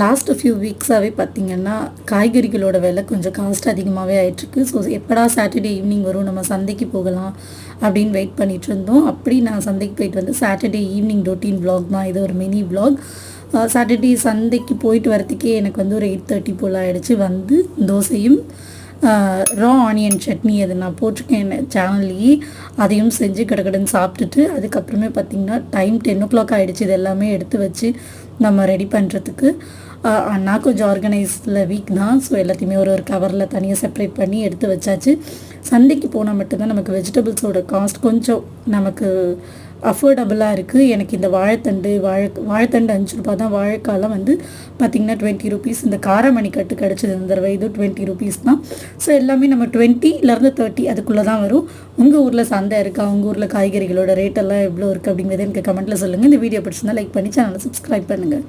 Last few வீக்ஸாகவே பார்த்திங்கன்னா காய்கறிகளோட விலை கொஞ்சம் காஸ்ட் அதிகமாகவே ஆகிட்டுருக்கு. ஸோ எப்படா சாட்டர்டே ஈவினிங் வரும் நம்ம சந்தைக்கு போகலாம் அப்படின்னு வெயிட் பண்ணிகிட்டு இருந்தோம். அப்படி நான் சந்தைக்கு போயிட்டு வந்து சாட்டர்டே ஈவினிங் ரொட்டீன் vlog தான் இது, ஒரு மினி vlog. சாட்டர்டே சந்தைக்கு போயிட்டு வரத்துக்கே எனக்கு வந்து ஒரு 8:30 போல் ஆகிடுச்சு. வந்து தோசையும் ரா ஆனியன் சட்னி அது நான் போட்டிருக்கேன் என் சேனல்லையே, அதையும் செஞ்சு கடகடன்னு சாப்பிட்டுட்டு அதுக்கப்புறமே பார்த்திங்கன்னா டைம் 10 ஆகிடுச்சு. இது எல்லாமே எடுத்து வச்சு நம்ம ரெடி பண்ணுறதுக்கு. அண்ணா கொஞ்சம் ஆர்கனைஸில் வீக் தான். ஸோ எல்லாத்தையுமே ஒரு கவரில் தனியாக செப்பரேட் பண்ணி எடுத்து வச்சாச்சு. சந்தைக்கு போனால் மட்டும்தான் நமக்கு வெஜிடபிள்ஸோட காஸ்ட் கொஞ்சம் நமக்கு அஃபோர்டபுளாக இருக்குது. எனக்கு இந்த வாழைத்தண்டு 5 ரூபா தான். வாழைக்காலம் வந்து பார்த்திங்கன்னா 20 rupees. இந்த காரமணி கட்டு கிடச்சிது இந்த தடவை, இது 20 rupees தான். ஸோ எல்லாமே நம்ம 20லேருந்து 30 அதுக்குள்ளே தான் வரும். உங்கள் ஊரில் சந்தை இருக்கா? உங்கள் ஊரில் காய்கறிகளோட ரேட்டெல்லாம் எவ்வளோ இருக்குது அப்படிங்கிறத எனக்கு கமெண்ட்டில் சொல்லுங்கள். இந்த வீடியோ பிடிச்சிருந்தா லைக் பண்ணி சேனலை சப்ஸ்கிரைப் பண்ணுங்கள்.